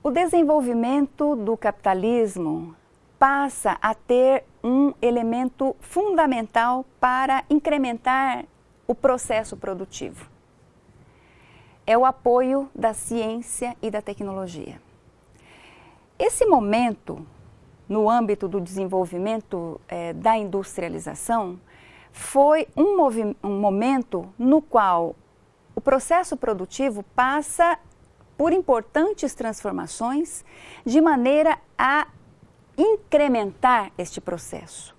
O desenvolvimento do capitalismo passa a ter um elemento fundamental para incrementar o processo produtivo. É o apoio da ciência e da tecnologia. Esse momento, no âmbito do desenvolvimento da industrialização, foi um momento no qual o processo produtivo passa por importantes transformações de maneira a incrementar este processo.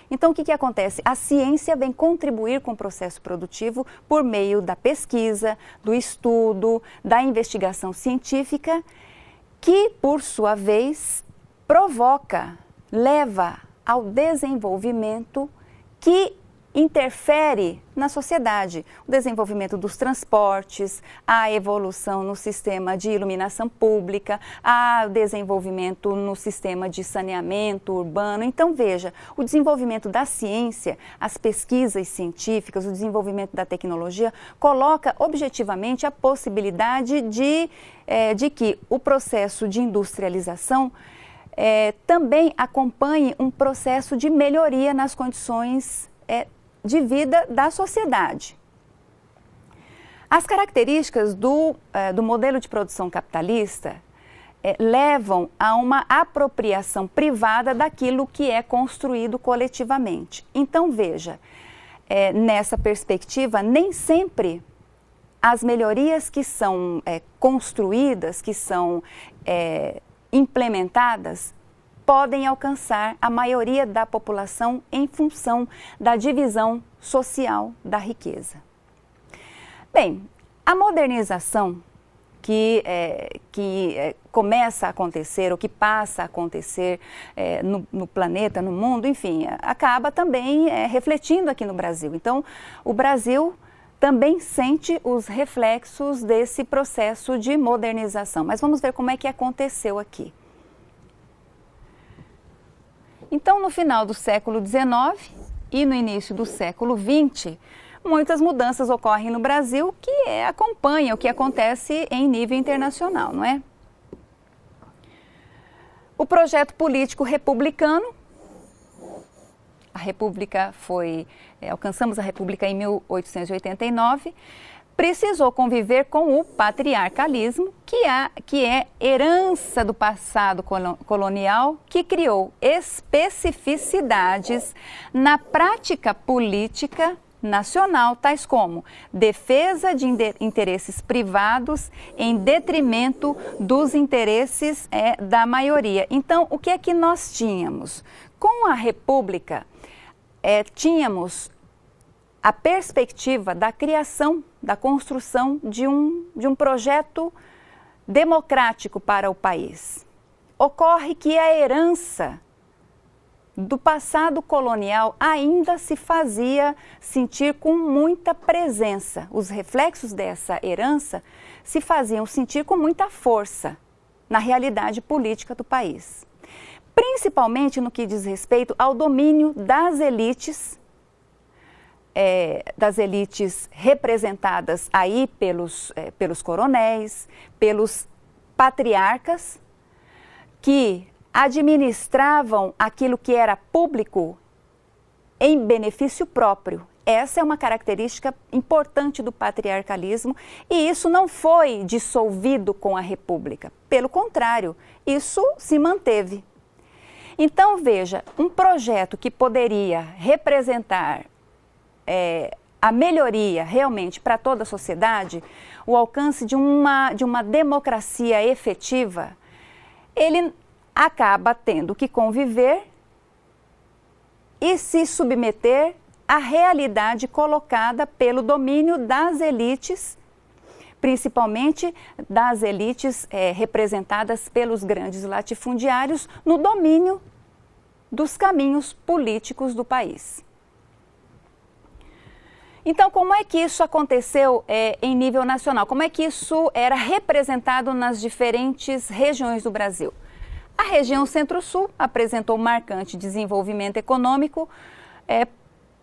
Então, o que acontece? A ciência vem contribuir com o processo produtivo por meio da pesquisa, do estudo, da investigação científica, que, por sua vez, leva ao desenvolvimento que interfere na sociedade. O desenvolvimento dos transportes, a evolução no sistema de iluminação pública, o desenvolvimento no sistema de saneamento urbano. Então, veja, o desenvolvimento da ciência, as pesquisas científicas, o desenvolvimento da tecnologia, coloca objetivamente a possibilidade de que o processo de industrialização também acompanhe um processo de melhoria nas condições de vida da sociedade. As características do modelo de produção capitalista levam a uma apropriação privada daquilo que é construído coletivamente. Então, veja, nessa perspectiva, nem sempre as melhorias que são construídas, que são implementadas, podem alcançar a maioria da população em função da divisão social da riqueza. Bem, a modernização que começa a acontecer, ou que passa a acontecer no planeta, no mundo, enfim, acaba também refletindo aqui no Brasil. Então, o Brasil também sente os reflexos desse processo de modernização. Mas vamos ver como é que aconteceu aqui. Então, no final do século XIX e no início do século XX, muitas mudanças ocorrem no Brasil que acompanham o que acontece em nível internacional, não é? O projeto político republicano, alcançamos a República em 1889, precisou conviver com o patriarcalismo, que é herança do passado colonial, que criou especificidades na prática política nacional, tais como defesa de interesses privados em detrimento dos interesses da maioria. Então, o que é que nós tínhamos? Com a República, tínhamos a perspectiva da criação, da construção de um projeto democrático para o país. Ocorre que a herança do passado colonial ainda se fazia sentir com muita presença. Os reflexos dessa herança se faziam sentir com muita força na realidade política do país. Principalmente no que diz respeito ao domínio das elites representadas aí pelos coronéis, pelos patriarcas, que administravam aquilo que era público em benefício próprio. Essa é uma característica importante do patriarcalismo e isso não foi dissolvido com a República. Pelo contrário, isso se manteve. Então, veja, um projeto que poderia representar a melhoria realmente para toda a sociedade, o alcance de uma democracia efetiva, ele acaba tendo que conviver e se submeter à realidade colocada pelo domínio das elites, principalmente das elites representadas pelos grandes latifundiários, no domínio dos caminhos políticos do país. Então, como é que isso aconteceu em nível nacional? Como é que isso era representado nas diferentes regiões do Brasil? A região Centro-Sul apresentou marcante desenvolvimento econômico,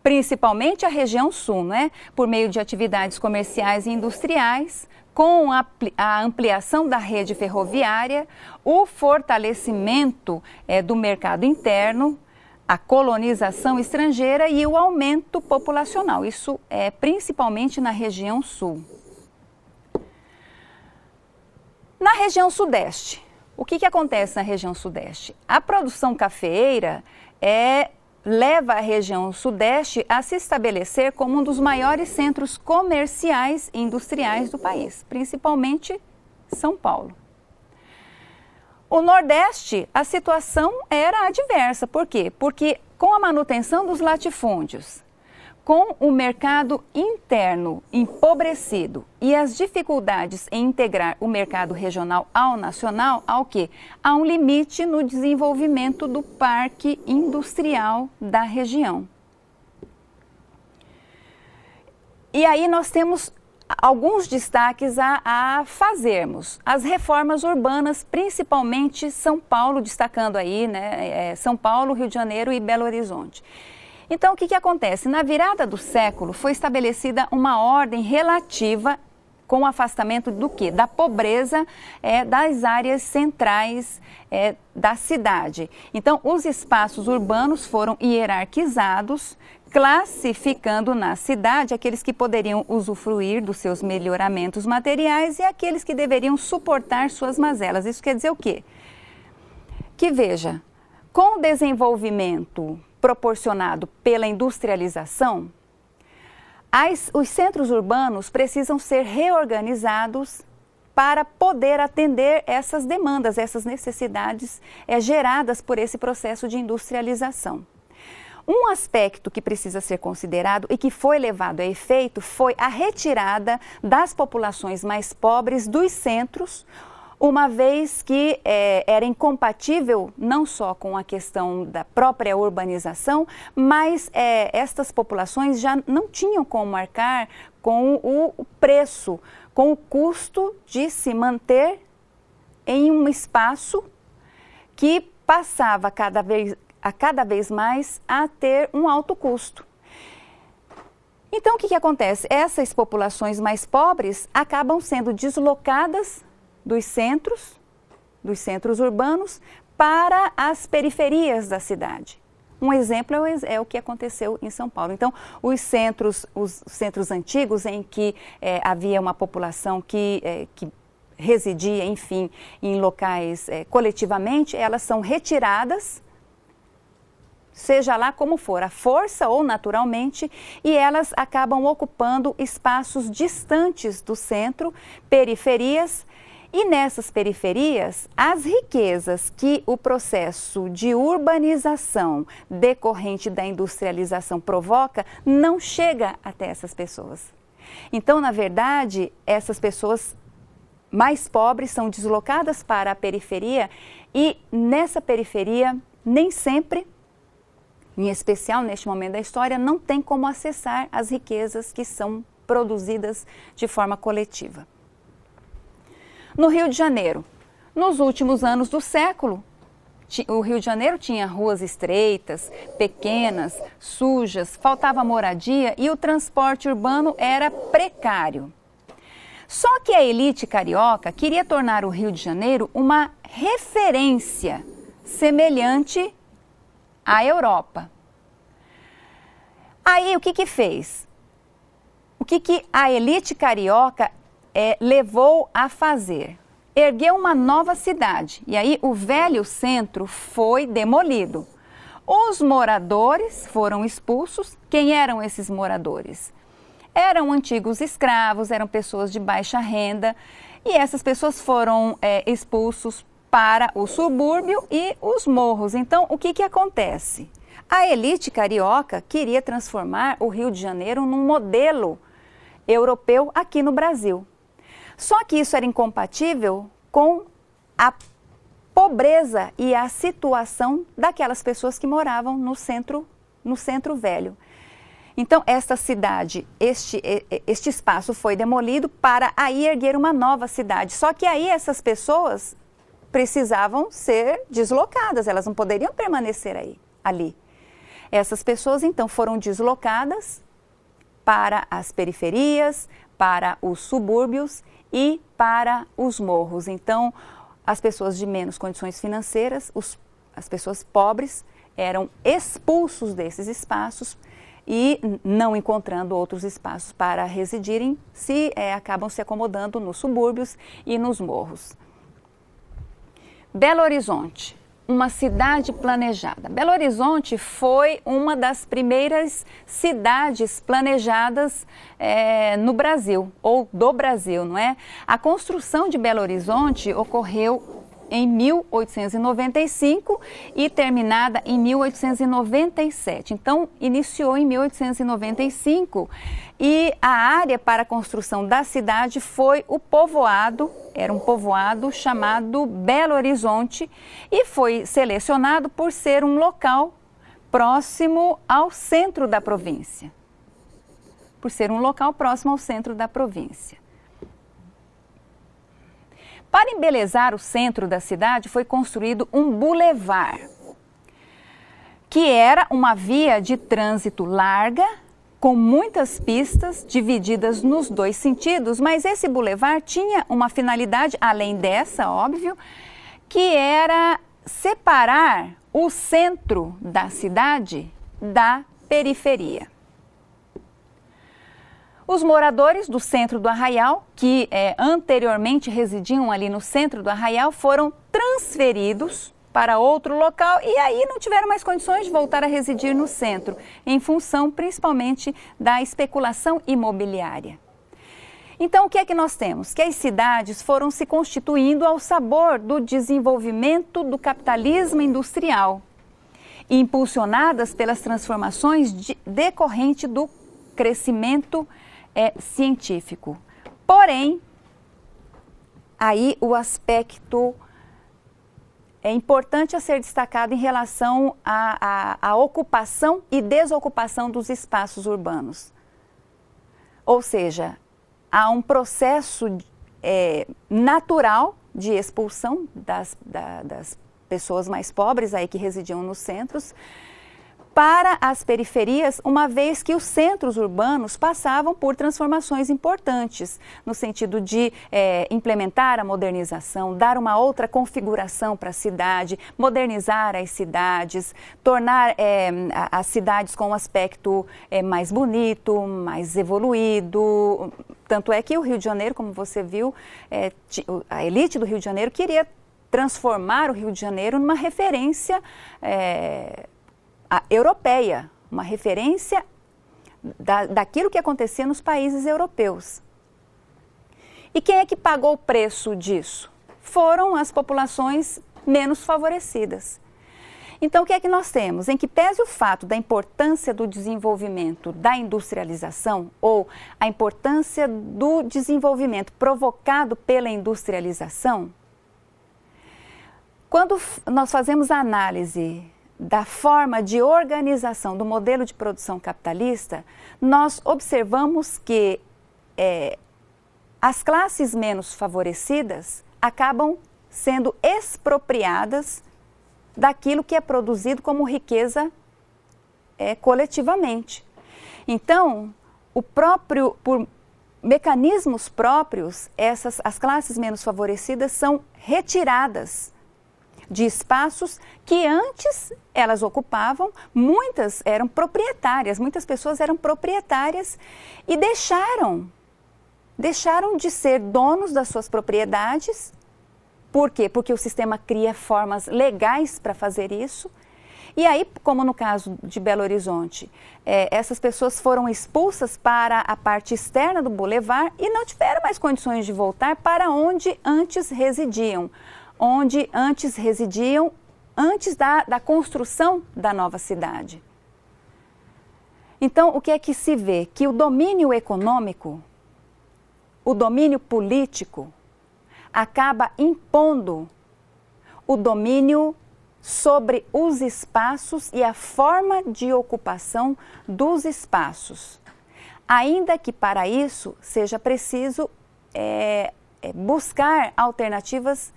principalmente a região Sul, né? Por meio de atividades comerciais e industriais, com a ampliação da rede ferroviária, o fortalecimento do mercado interno, a colonização estrangeira e o aumento populacional. Isso é principalmente na região sul. Na região sudeste, o que acontece na região sudeste? A produção cafeeira leva a região sudeste a se estabelecer como um dos maiores centros comerciais e industriais do país, principalmente São Paulo. O Nordeste, a situação era adversa. Por quê? Porque com a manutenção dos latifúndios, com o mercado interno empobrecido e as dificuldades em integrar o mercado regional ao nacional, ao quê? Há um limite no desenvolvimento do parque industrial da região. E aí nós temos alguns destaques a fazermos. As reformas urbanas, principalmente São Paulo, destacando aí, né, São Paulo, Rio de Janeiro e Belo Horizonte. Então, o que acontece? Na virada do século, foi estabelecida uma ordem relativa com o afastamento do quê? Da pobreza das áreas centrais da cidade. Então, os espaços urbanos foram hierarquizados, classificando na cidade aqueles que poderiam usufruir dos seus melhoramentos materiais e aqueles que deveriam suportar suas mazelas. Isso quer dizer o quê? Que veja, com o desenvolvimento proporcionado pela industrialização, os centros urbanos precisam ser reorganizados para poder atender essas demandas, essas necessidades geradas por esse processo de industrialização. Um aspecto que precisa ser considerado e que foi levado a efeito foi a retirada das populações mais pobres dos centros, uma vez que era incompatível não só com a questão da própria urbanização, mas estas populações já não tinham como arcar com o preço, com o custo de se manter em um espaço que passava cada vez mais a ter um alto custo. Então, o que acontece? Essas populações mais pobres acabam sendo deslocadas dos centros urbanos para as periferias da cidade. Um exemplo é o que aconteceu em São Paulo. Então, os centros antigos em que havia uma população que residia, enfim, em locais coletivamente, elas são retiradas, seja lá como for, à força ou naturalmente, e elas acabam ocupando espaços distantes do centro, periferias. E nessas periferias, as riquezas que o processo de urbanização decorrente da industrialização provoca não chega até essas pessoas. Então, na verdade, essas pessoas mais pobres são deslocadas para a periferia e nessa periferia, nem sempre, em especial neste momento da história, não tem como acessar as riquezas que são produzidas de forma coletiva. No Rio de Janeiro, nos últimos anos do século, o Rio de Janeiro tinha ruas estreitas, pequenas, sujas, faltava moradia e o transporte urbano era precário. Só que a elite carioca queria tornar o Rio de Janeiro uma referência semelhante à Europa. Aí o que fez? O que a elite carioca levou a fazer? Ergueu uma nova cidade e aí o velho centro foi demolido. Os moradores foram expulsos. Quem eram esses moradores? Eram antigos escravos, eram pessoas de baixa renda e essas pessoas foram expulsos para o subúrbio e os morros. Então, o que acontece? A elite carioca queria transformar o Rio de Janeiro num modelo europeu aqui no Brasil. Só que isso era incompatível com a pobreza e a situação daquelas pessoas que moravam no centro velho. Então, esta cidade, este espaço foi demolido para aí erguer uma nova cidade. Só que aí essas pessoas precisavam ser deslocadas, elas não poderiam permanecer ali. Essas pessoas, então, foram deslocadas para as periferias, para os subúrbios e para os morros. Então, as pessoas de menos condições financeiras, as pessoas pobres, eram expulsos desses espaços e, não encontrando outros espaços para residirem, acabam se acomodando nos subúrbios e nos morros. Belo Horizonte, uma cidade planejada. Belo Horizonte foi uma das primeiras cidades planejadas no Brasil, ou do Brasil, não é? A construção de Belo Horizonte ocorreu em 1895 e terminada em 1897. Então, iniciou em 1895 e a área para a construção da cidade foi o povoado, era um povoado chamado Belo Horizonte e foi selecionado por ser um local próximo ao centro da província. Por ser um local próximo ao centro da província. Para embelezar o centro da cidade, foi construído um bulevar, que era uma via de trânsito larga, com muitas pistas divididas nos dois sentidos, mas esse bulevar tinha uma finalidade, além dessa, óbvio, que era separar o centro da cidade da periferia. Os moradores do centro do Arraial, que anteriormente residiam ali no centro do Arraial, foram transferidos para outro local e aí não tiveram mais condições de voltar a residir no centro, em função principalmente da especulação imobiliária. Então, o que é que nós temos? Que as cidades foram se constituindo ao sabor do desenvolvimento do capitalismo industrial, impulsionadas pelas transformações decorrentes do crescimento científico. Porém, aí o aspecto importante a ser destacado em relação à ocupação e desocupação dos espaços urbanos. Ou seja, há um processo natural de expulsão das pessoas mais pobres aí que residiam nos centros para as periferias, uma vez que os centros urbanos passavam por transformações importantes, no sentido de implementar a modernização, dar uma outra configuração para a cidade, modernizar as cidades, tornar as cidades com um aspecto mais bonito, mais evoluído. Tanto é que o Rio de Janeiro, como você viu, a elite do Rio de Janeiro queria transformar o Rio de Janeiro numa referência europeia, uma referência daquilo que acontecia nos países europeus. E quem é que pagou o preço disso? Foram as populações menos favorecidas. Então, o que é que nós temos? Em que pese o fato da importância do desenvolvimento da industrialização ou a importância do desenvolvimento provocado pela industrialização, quando nós fazemos a análise da forma de organização do modelo de produção capitalista, nós observamos que as classes menos favorecidas acabam sendo expropriadas daquilo que é produzido como riqueza coletivamente. Então, por mecanismos próprios, as classes menos favorecidas são retiradas de espaços que antes elas ocupavam, muitas eram proprietárias, muitas pessoas eram proprietárias e deixaram de ser donos das suas propriedades. Por quê? Porque o sistema cria formas legais para fazer isso. E aí, como no caso de Belo Horizonte, essas pessoas foram expulsas para a parte externa do bulevar e não tiveram mais condições de voltar para onde antes residiam. Antes da construção da nova cidade. Então, o que é que se vê? Que o domínio econômico, o domínio político, acaba impondo o domínio sobre os espaços e a forma de ocupação dos espaços. Ainda que para isso seja preciso buscar alternativas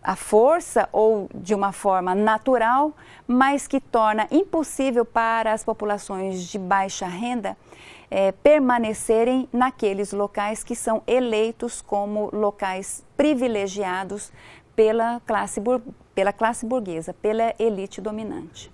à força ou de uma forma natural, mas que torna impossível para as populações de baixa renda permanecerem naqueles locais que são eleitos como locais privilegiados pela classe burguesa, pela elite dominante.